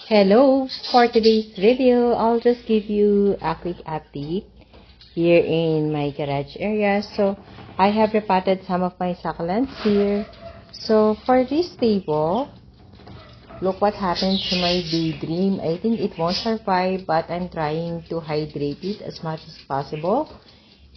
Hello, for today's video, I'll just give you a quick update here in my garage area. So, I have repotted some of my succulents here. So, for this table, look what happened to my daydream. I think it won't survive, but I'm trying to hydrate it as much as possible.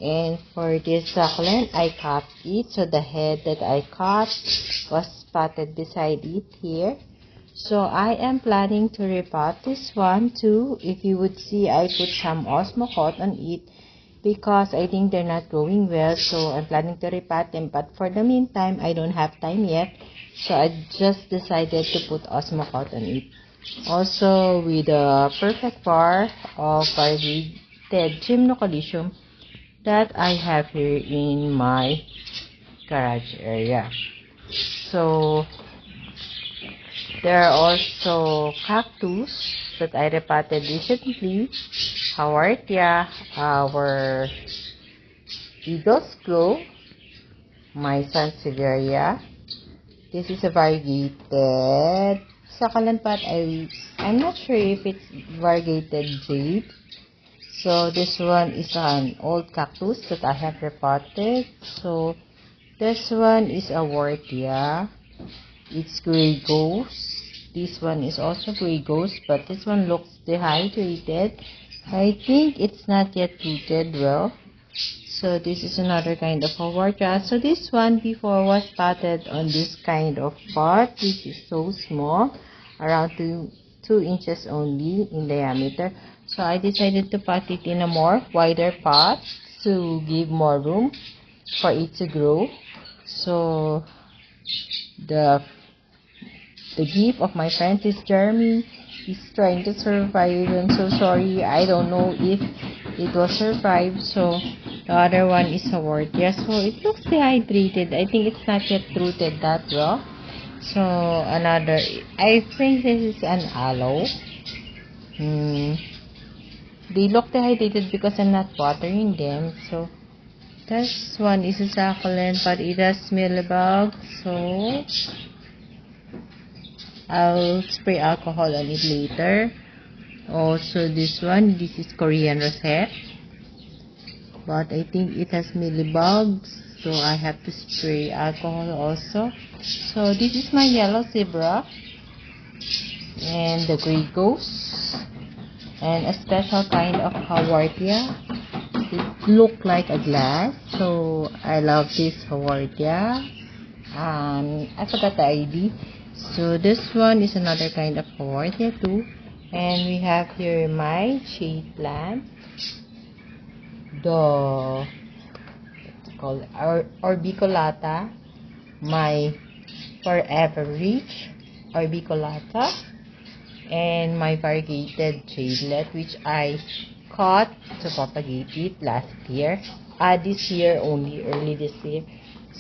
And for this succulent, I cut it. So, the head that I cut was spotted beside it here. So I am planning to repot this one too. If you would see, I put some Osmocote on it because I think they're not growing well. So I'm planning to repot them. But for the meantime, I don't have time yet. So I just decided to put Osmocote on it. Also with a perfect bar of variegated Gymnocalycium that I have here in my garage area. So there are also cactus that I repotted recently. Haworthia, our Eagle's Claw, my Sansevieria. This is a variegated succulent pot. I'm not sure if it's variegated jade. So this one is an old cactus that I have repotted. So this one is a Haworthia. It's gray ghost. This one is also gray ghost, but this one looks dehydrated. I think it's not yet rooted well. So this is another kind of Haworthia. So this one before was potted on this kind of pot, which is so small, around 2 inches only in diameter. So I decided to pot it in a more wider pot to give more room for it to grow. So the gift of my friend is Jeremy. He's trying to survive. I'm so sorry. I don't know if it will survive. So the other one is Haworthia. So it looks dehydrated. I think it's not yet rooted that well. So another, I think this is an aloe. They look dehydrated because I'm not watering them. So this one is a succulent, but it has mealybugs. So I'll spray alcohol on it later. Also this one, this is Korean rosette, but I think it has mealybugs, so I have to spray alcohol also. So this is my yellow zebra and the gray ghost and a special kind of Haworthia. It look like a glass, so I love this Haworthia. I forgot the ID. So this one is another kind of Haworthia too. And we have here my shade plant, the what's called orbiculata, my forever rich orbiculata, and my variegated jadelet, which I caught to propagate it last year. This year only, early this year.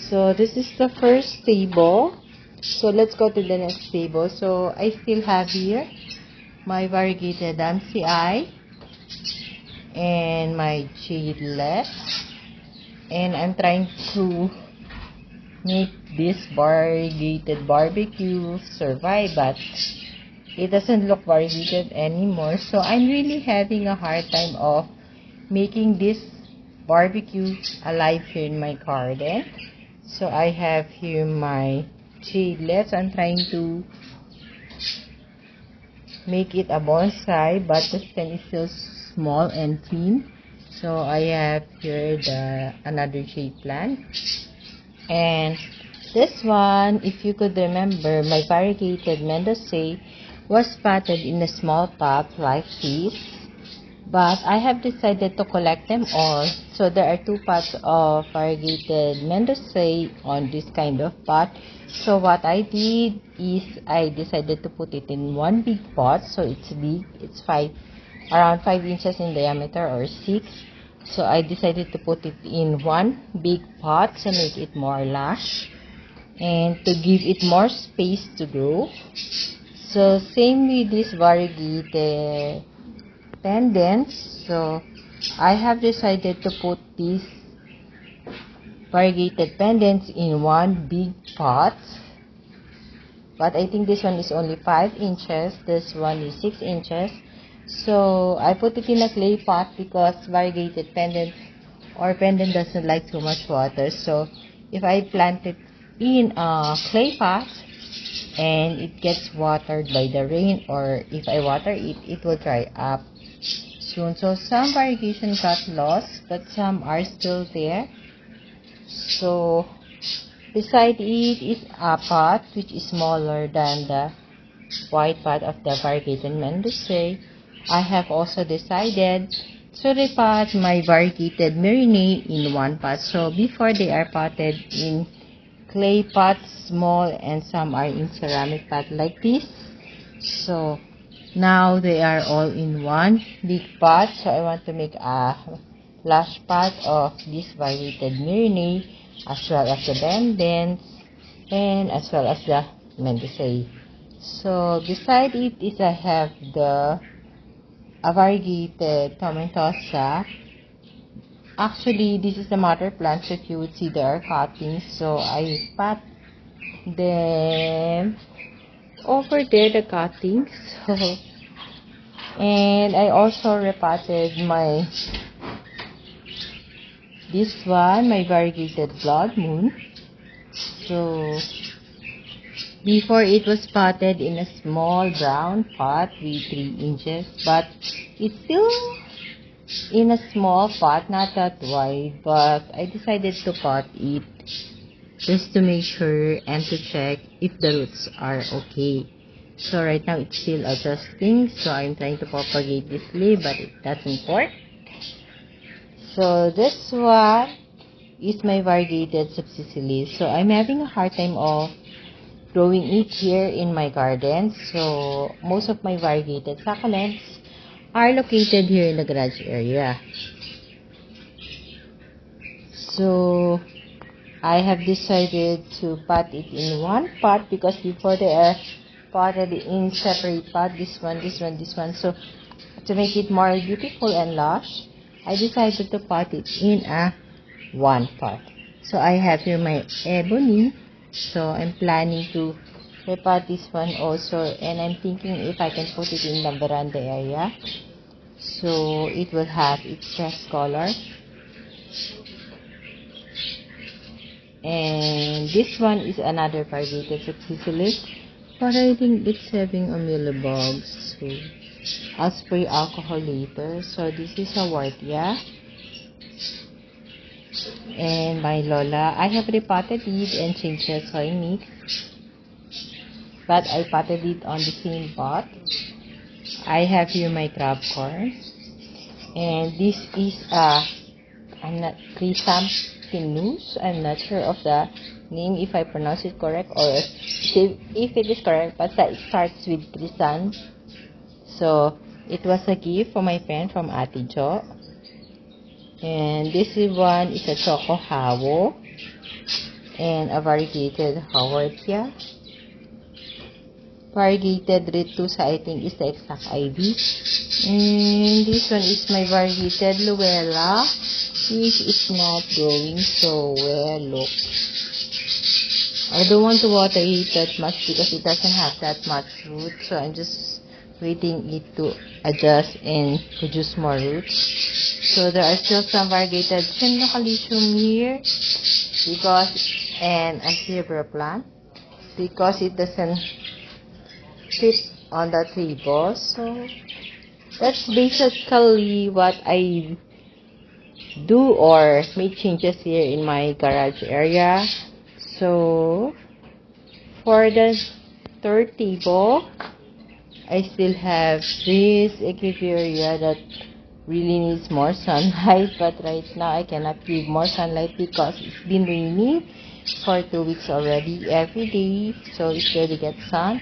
So this is the first table. So let's go to the next table. So I still have here my variegated Dansii and my jadelet, and I'm trying to make this variegated barbecue survive, but it doesn't look variegated anymore. So I'm really having a hard time of making this barbecue alive here in my garden. So I have here my jadelets. I'm trying to make it a bonsai, but the stem is still small and thin. So I have here another jade plant. And this one, if you could remember, my variegated Mendozae was potted in a small pot like this. But I have decided to collect them all. So there are 2 pots of variegated Mendozae on this kind of pot. So what I did is I decided to put it in one big pot. So it's big. It's around 5 inches in diameter or 6. So I decided to put it in one big pot to make it more lush and to give it more space to grow. So same with this variegated pendants. So I have decided to put these variegated pendants in one big pot but I think this one is only 5 inches. This one is 6 inches. So I put it in a clay pot because variegated pendant doesn't like too much water. So if I plant it in a clay pot and it gets watered by the rain, or if I water it, it will dry up soon. So some variegation got lost, but some are still there. So beside it is a pot which is smaller than the white pot of the variegated Mendoza. I have also decided to repot my variegated Myrenae in one pot. So before, they are potted in clay pots, small, and some are in ceramic pot like this. So now they are all in one big pot. So I want to make a large pot of this variegated Myrenae, as well as the pendants, and as well as the Mendoza. So beside it is I have the variegated tomentosa. Actually, this is the mother plant. So if you would see, there are cuttings. So I pot them over there, the cuttings. And I also repotted this one, my variegated blood moon. So before, it was potted in a small brown pot with 3 inches, but it's still in a small pot, not that wide, but I decided to pot it just to make sure and to check if the roots are okay. So right now it's still adjusting, so I'm trying to propagate this leaf, but it doesn't work. So this one is my variegated subsicily. So I'm having a hard time of growing it here in my garden. So most of my variegated succulents are located here in the garage area. So I have decided to pot it in one pot because before they are potted in separate pot, this one. So to make it more beautiful and lush, I decided to pot it in a one pot. So I have here my ebony. So I'm planning to repot this one also, and I'm thinking if I can put it in the veranda area, so it will have its best color. And this one is another variegated subsicily, but I think it's having a mealybugs, so I'll spray alcohol later. So this is a Wartia. And my Lola, I have repotted it and changed the soil mix, but I potted it on the same pot. I have here my crab corn, and this is I'm not chrysanthemums. I'm not sure of the name if I pronounce it correct or if it is correct, but it starts with chrysan. So it was a gift from my friend from Ate Jo. And this one is a Choco Hawo and a variegated Haworthia. Variegated Ritusa, I think, is the exact IV. And this one is my variegated Luella, which is not growing so well. Look, I don't want to water it that much because it doesn't have that much root, so I'm just waiting it to adjust and produce more roots. So there are still some variegated Chenocalicium here and a zebra plant because it doesn't fit on the table. So that's basically what I do or make changes here in my garage area. So for the third table, I still have this echeveria that really needs more sunlight, but right now I cannot give more sunlight because it's been raining for 2 weeks already every day, so it's really get sun.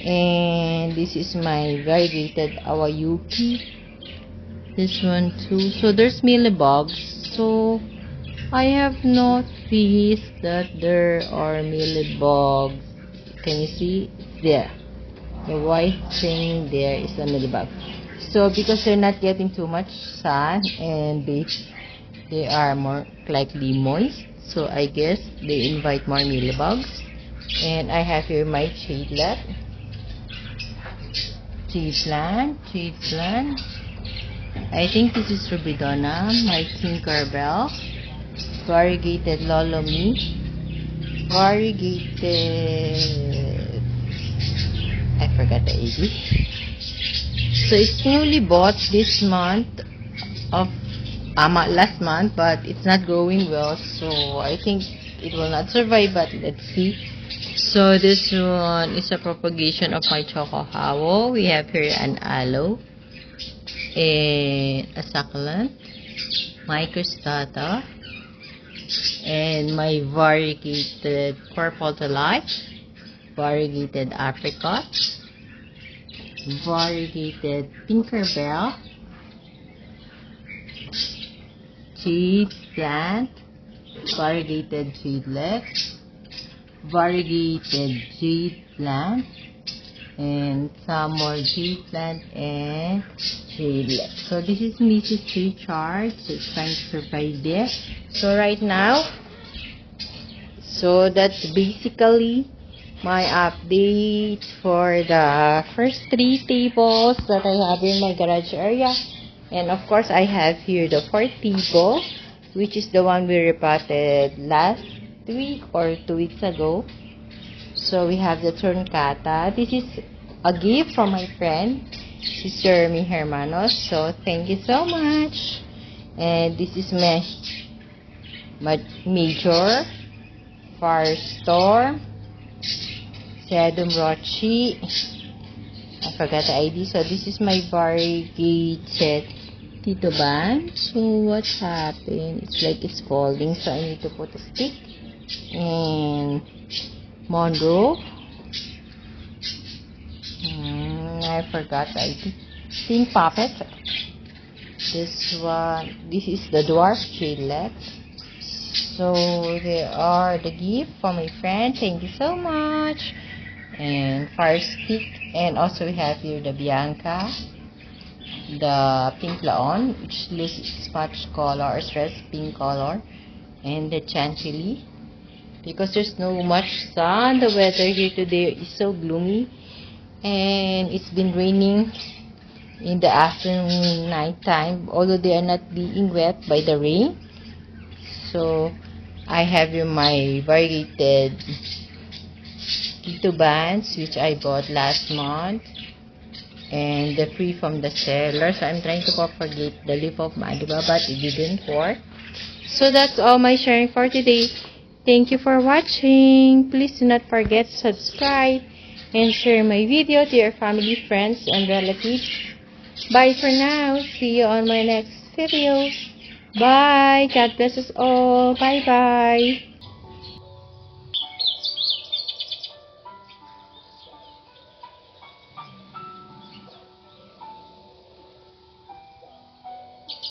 And this is my variegated Awayuki, this one too. So there's mealybugs, so I have noticed that there are mealybugs. Can you see? It's there. The white thing there is a mealybug. So because they're not getting too much sun and they are more likely moist, so I guess they invite more mealybugs. And I have here my jade plant. I think this is Rubidona, my Tinkerbell, variegated Lolomi, variegated, I forgot the AD. So it's newly bought this month of last month, but it's not growing well, so I think it will not survive, but let's see. So this one is a propagation of my Choco Hawo. We have here an aloe, and a succulent, my cristata, and my variegated purple to light, variegated apricot, variegated Tinkerbell, jade plant, variegated jadelet, variegated jade plant, and some more jade plant and jadelet. So this is Mrs. Richard. So it's trying to survive there. So right now, so that's basically my update for the first 3 tables that I have in my garage area. And of course, I have here the 4th table, which is the one we repotted last week or 2 weeks ago. So we have the Truncata. This is a gift from my friend, Sister Jeremy Hermanos. So thank you so much. And this is my Major, Firestorm, Sedum Rochi. I forgot the ID. So this is my variegated Titoban. So what's happened? It's like it's folding, so I need to put a stick. And Monroe. I forgot the ID. Pink Puppet. This one. This is the Dwarf Jadelet. So they are the gift from my friend. Thank you so much. And Fire Stick. And also we have here the Bianca, the Pink Laon, which looks spotch color or stress pink color, and the Chantilly. Because there's no much sun, the weather here today is so gloomy, and it's been raining in the afternoon, night time, although they are not being wet by the rain. So I have here my variegated Titubans, which I bought last month, and the free from the seller. So I'm trying to propagate the leaf of Madiba, but it didn't work. So that's all my sharing for today. Thank you for watching. Please do not forget to subscribe and share my video to your family, friends, and relatives. Bye for now. See you on my next video. Bye. God bless us all. Bye bye.